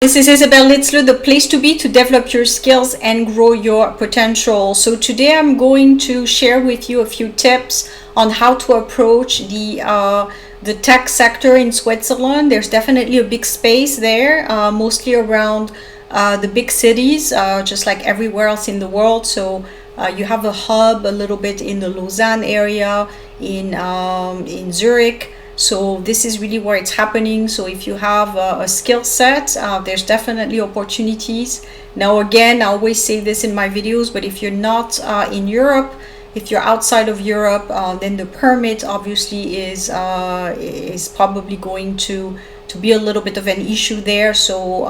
This is Isabelle Litzler, the place to be to develop your skills and grow your potential. So today I'm going to share with you a few tips on how to approach the tech sector in Switzerland. There's definitely a big space there, mostly around the big cities, just like everywhere else in the world. So you have a hub a little bit in the Lausanne area, in Zurich. So this is really where it's happening. So if you have a skill set, there's definitely opportunities. Now again, I always say this in my videos, but if you're not in Europe, if you're outside of Europe, then the permit obviously is probably going to be a little bit of an issue there. So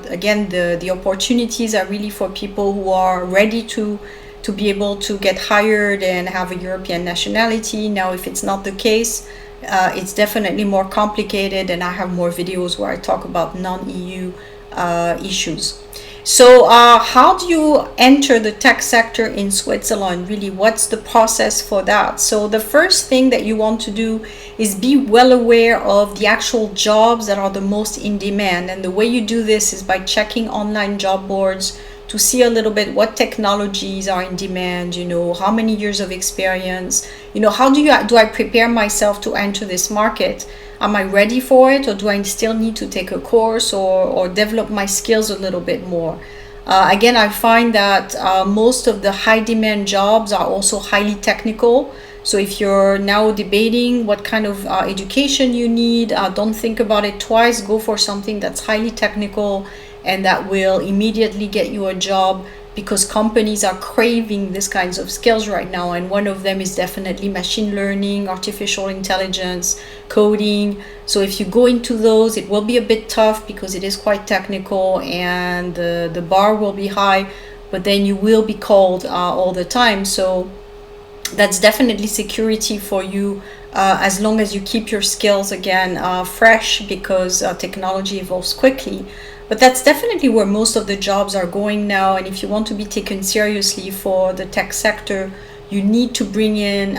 again, the opportunities are really for people who are ready to be able to get hired and have a European nationality. Now, if it's not the case, it's definitely more complicated, and I have more videos where I talk about non-EU issues. So how do you enter the tech sector in Switzerland? Really, what's the process for that? So the first thing that you want to do is be well aware of the actual jobs that are the most in demand. And the way you do this is by checking online job boards to see a little bit what technologies are in demand, how many years of experience, how do I prepare myself to enter this market? Am I ready for it, or do I still need to take a course or develop my skills a little bit more? Again, I find that most of the high demand jobs are also highly technical. So if you're now debating what kind of education you need, don't think about it twice. Go for something that's highly technical and that will immediately get you a job, because companies are craving these kinds of skills right now. And one of them is definitely machine learning, artificial intelligence, coding. So if you go into those, it will be a bit tough because it is quite technical and the bar will be high, but then you will be called all the time. So that's definitely security for you, as long as you keep your skills again fresh, because technology evolves quickly. But that's definitely where most of the jobs are going now. And if you want to be taken seriously for the tech sector, you need to bring in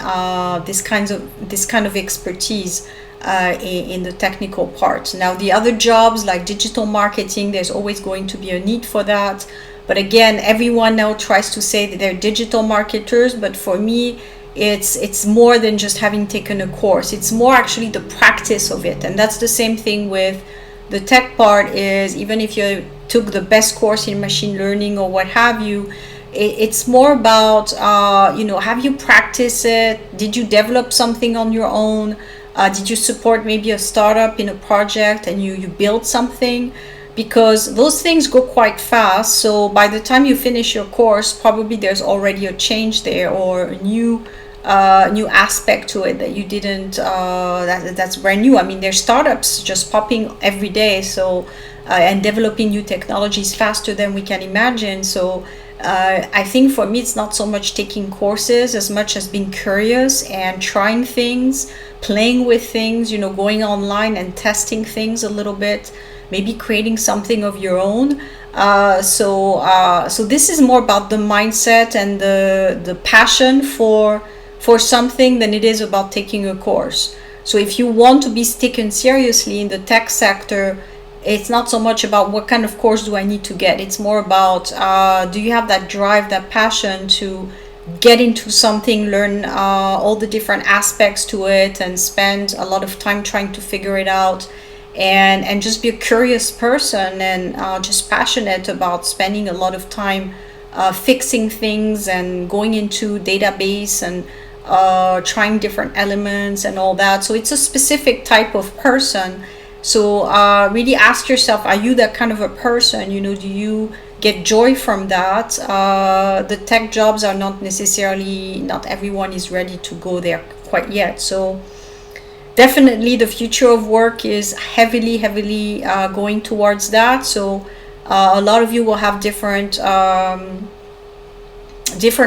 this kind of expertise in the technical part. Now, the other jobs like digital marketing, there's always going to be a need for that. But again, everyone now tries to say that they're digital marketers. But for me, it's more than just having taken a course. It's more actually the practice of it. And that's the same thing with the tech part. Is even if you took the best course in machine learning or what have you, it's more about have you practiced it? Did you develop something on your own? Did you support maybe a startup in a project and you build something? Because those things go quite fast. So by the time you finish your course, probably there's already a change there, or a new aspect to it that you didn't, that's brand new. I mean, there's startups just popping every day, so and developing new technologies faster than we can imagine. So I think for me, it's not so much taking courses as much as being curious and trying things, playing with things, going online and testing things a little bit, maybe creating something of your own. So this is more about the mindset and the passion for something than it is about taking a course. So if you want to be taken seriously in the tech sector, it's not so much about what kind of course do I need to get. It's more about do you have that drive, that passion to get into something, learn all the different aspects to it, and spend a lot of time trying to figure it out, and just be a curious person, and just passionate about spending a lot of time fixing things and going into database and trying different elements and all that. So it's a specific type of person. So really ask yourself, are you that kind of a person? Do you get joy from that? The tech jobs are not everyone is ready to go there quite yet. So definitely the future of work is heavily going towards that. So a lot of you will have different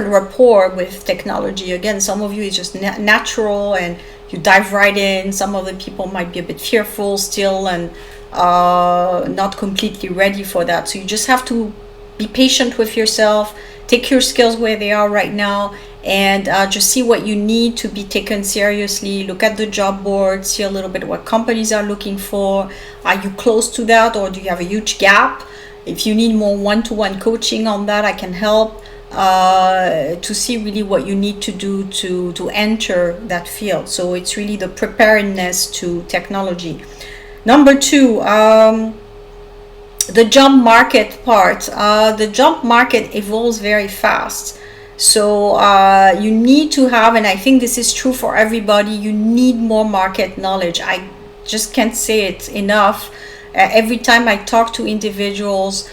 rapport with technology. Again, some of you is just natural and you dive right in. Some of the people might be a bit fearful still and not completely ready for that. So you just have to be patient with yourself, take your skills where they are right now, and just see what you need to be taken seriously. Look at the job board, see a little bit what companies are looking for. Are you close to that, or do you have a huge gap? If you need more one-to-one coaching on that, I can help to see really what you need to do to enter that field. So it's really the preparedness to technology. Number two, the job market part. The job market evolves very fast. So you need to have, and I think this is true for everybody, you need more market knowledge. I just can't say it enough. Every time I talk to individuals,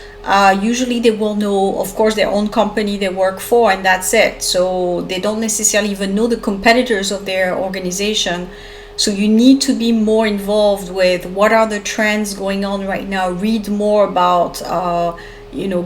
usually they will know, of course, their own company they work for, and that's it. So they don't necessarily even know the competitors of their organization. So you need to be more involved with what are the trends going on right now. Read more about,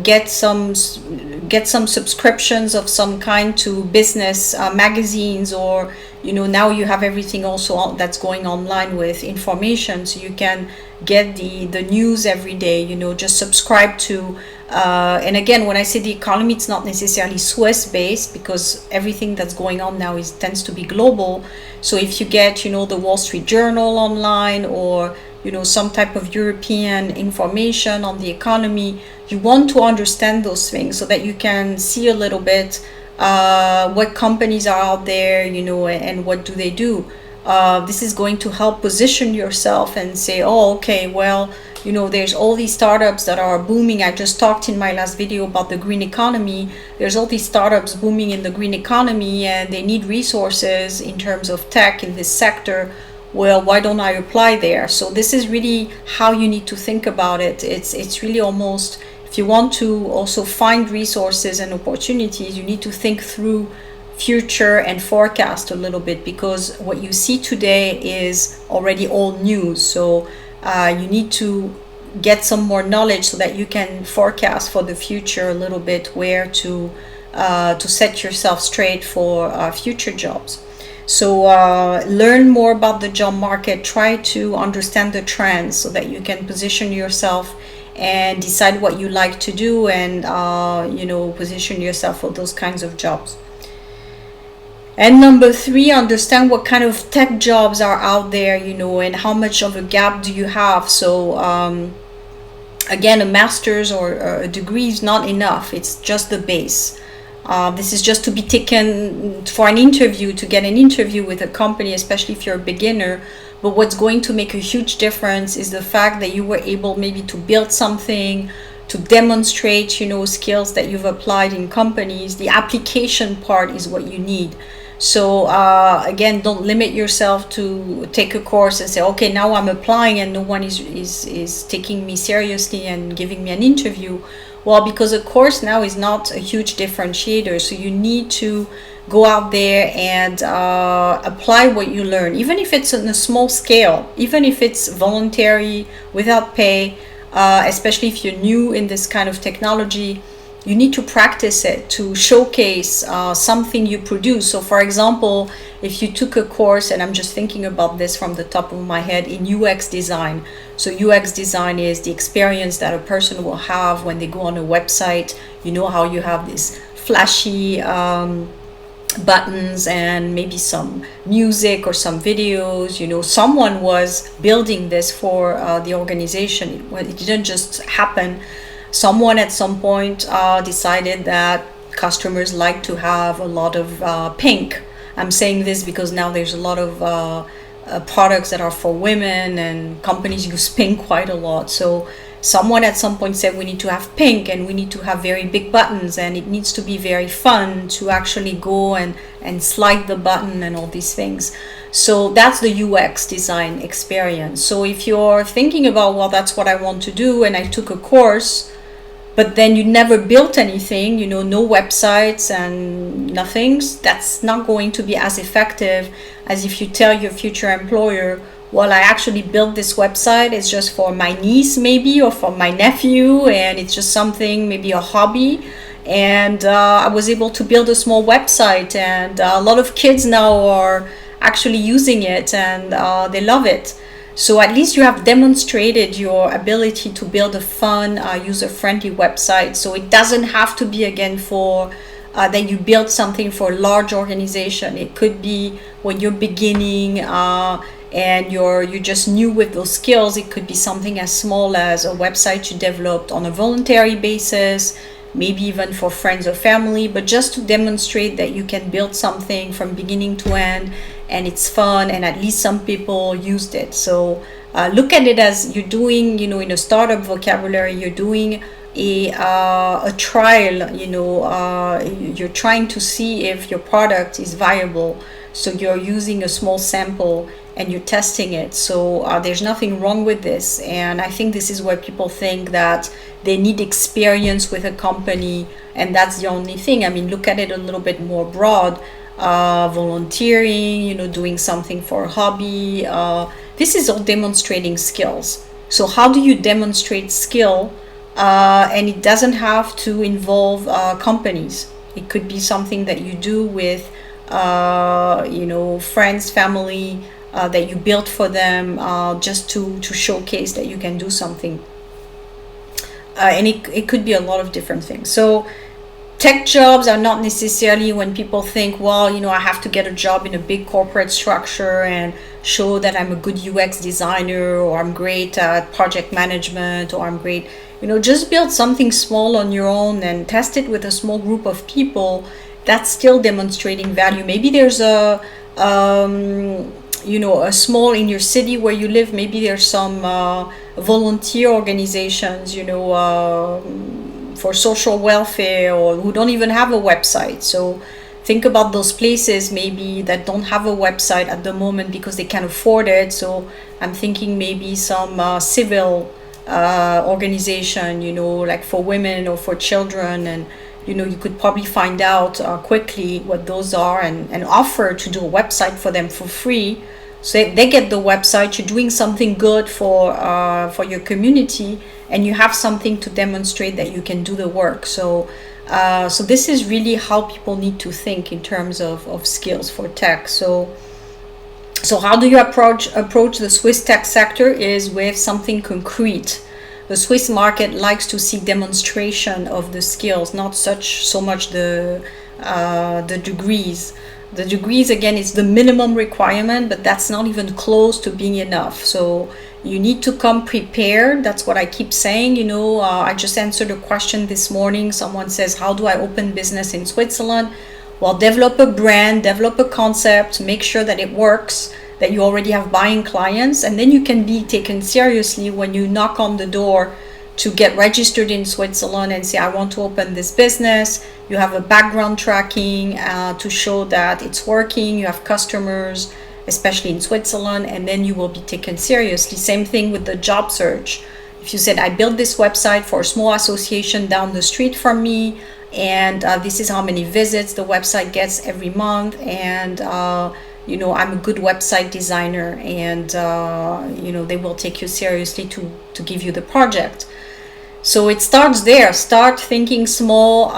get some subscriptions of some kind to business magazines, or now you have everything also that's going online with information, so you can get the news every day. Just subscribe to and again, when I say the economy, it's not necessarily Swiss based, because everything that's going on now tends to be global. So if you get the Wall Street Journal online, or some type of European information on the economy, you want to understand those things so that you can see a little bit what companies are out there, and what do they do. This is going to help position yourself and say, oh, okay, well, there's all these startups that are booming. I just talked in my last video about the green economy. There's all these startups booming in the green economy, and they need resources in terms of tech in this sector. Well, why don't I apply there? So this is really how you need to think about it. It's really almost, if you want to also find resources and opportunities, you need to think through future and forecast a little bit, because what you see today is already old news. So you need to get some more knowledge so that you can forecast for the future a little bit, where to set yourself straight for future jobs. So learn more about the job market, try to understand the trends so that you can position yourself and decide what you like to do, and position yourself for those kinds of jobs. And number three, understand what kind of tech jobs are out there, and how much of a gap do you have. So again, a master's or a degree is not enough. It's just the base. This is just to be taken for an interview, to get an interview with a company, especially if you're a beginner. But what's going to make a huge difference is the fact that you were able maybe to build something, to demonstrate, skills that you've applied in companies. The application part is what you need. So again, don't limit yourself to take a course and say, okay, now I'm applying and no one is taking me seriously and giving me an interview. Well, because a course now is not a huge differentiator. So you need to go out there and apply what you learn, even if it's on a small scale, even if it's voluntary, without pay, especially if you're new in this kind of technology. You need to practice it to showcase something you produce. So for example, if you took a course, and I'm just thinking about this from the top of my head, in UX design. So UX design is the experience that a person will have when they go on a website. How you have this flashy buttons and maybe some music or some videos. Someone was building this for the organization. It didn't just happen. Someone at some point decided that customers like to have a lot of pink. I'm saying this because now there's a lot of products that are for women, and companies use pink quite a lot. So someone at some point said we need to have pink, and we need to have very big buttons, and it needs to be very fun to actually go and slide the button and all these things. So that's the UX design experience. So if you're thinking about, well, that's what I want to do, and I took a course, but then you never built anything, no websites and nothing, that's not going to be as effective as if you tell your future employer, well, I actually built this website, it's just for my niece maybe, or for my nephew, and it's just something, maybe a hobby. And I was able to build a small website, and a lot of kids now are actually using it, and they love it. So at least you have demonstrated your ability to build a fun, user-friendly website. So it doesn't have to be, again, for that you build something for a large organization. It could be when you're beginning and you're just new with those skills. It could be something as small as a website you developed on a voluntary basis, maybe even for friends or family, but just to demonstrate that you can build something from beginning to end and it's fun and at least some people used it. So look at it as you're doing, in a startup vocabulary, you're doing a trial. You're trying to see if your product is viable. So you're using a small sample and you're testing it. So there's nothing wrong with this. And I think this is where people think that they need experience with a company and that's the only thing. I mean, look at it a little bit more broad. Volunteering, doing something for a hobby. This is all demonstrating skills. So how do you demonstrate skill? And it doesn't have to involve companies. It could be something that you do with friends, family, that you built for them, just to showcase that you can do something. And it could be a lot of different things. So tech jobs are not necessarily when people think, well, I have to get a job in a big corporate structure and show that I'm a good UX designer, or I'm great at project management, or I'm great. Just build something small on your own and test it with a small group of people. That's still demonstrating value. Maybe there's a small, in your city where you live, maybe there's some volunteer organizations, for social welfare, or who don't even have a website. So think about those places maybe that don't have a website at the moment because they can't afford it. So I'm thinking maybe some civil organization, like for women or for children, and you could probably find out quickly what those are and offer to do a website for them for free. So they get the website, you're doing something good for your community, and you have something to demonstrate that you can do the work. So this is really how people need to think in terms of skills for tech. So how do you approach the Swiss tech sector is with something concrete. The Swiss market likes to see demonstration of the skills, not so much the degrees. The degrees, again, is the minimum requirement, but that's not even close to being enough. So you need to come prepared. That's what I keep saying. I just answered a question this morning. Someone says, how do I open business in Switzerland? Well, develop a brand, develop a concept, make sure that it works, that you already have buying clients, and then you can be taken seriously when you knock on the door to get registered in Switzerland and say, I want to open this business. You have a background tracking to show that it's working. You have customers, especially in Switzerland, and then you will be taken seriously. Same thing with the job search. If you said, I built this website for a small association down the street from me, and this is how many visits the website gets every month, and I'm a good website designer, and they will take you seriously to give you the project. So it starts there. Start thinking small.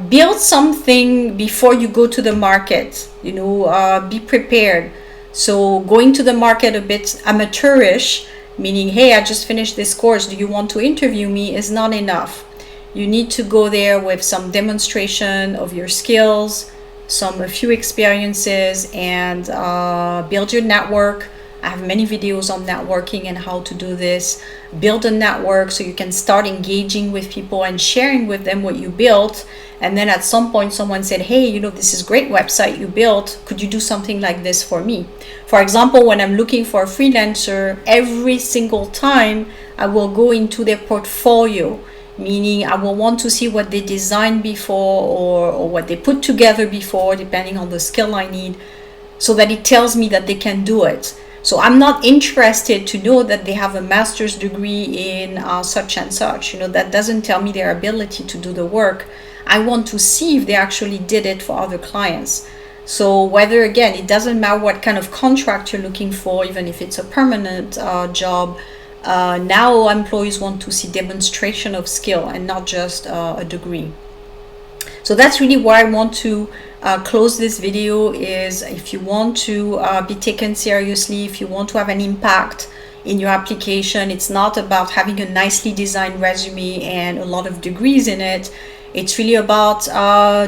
Build something before you go to the market. Be prepared. So going to the market a bit amateurish, meaning, hey, I just finished this course, do you want to interview me, is not enough. You need to go there with some demonstration of your skills, a few experiences, and build your network. I have many videos on networking and how to do this. Build a network so you can start engaging with people and sharing with them what you built. And then at some point someone said, hey, this is a great website you built. Could you do something like this for me? For example, when I'm looking for a freelancer, every single time I will go into their portfolio, meaning I will want to see what they designed before or what they put together before, depending on the skill I need, so that it tells me that they can do it. So I'm not interested to know that they have a master's degree in such and such. That doesn't tell me their ability to do the work. I want to see if they actually did it for other clients. So whether, again, it doesn't matter what kind of contract you're looking for, even if it's a permanent job, now employees want to see demonstration of skill and not just a degree. So that's really why I want to close this video. Is if you want to be taken seriously, if you want to have an impact in your application, it's not about having a nicely designed resume and a lot of degrees in it. It's really about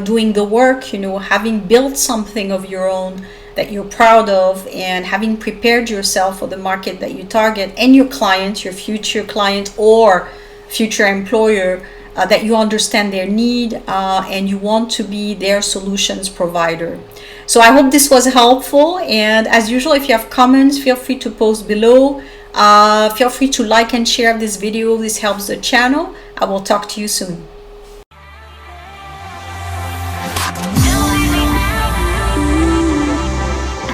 doing the work, you know, having built something of your own that you're proud of, and having prepared yourself for the market that you target and your client, your future client or future employer, that you understand their need and you want to be their solutions provider. So I hope this was helpful, and as usual, if you have comments, feel free to post below. Feel free to like and share this video. This helps the channel. I will talk to you soon.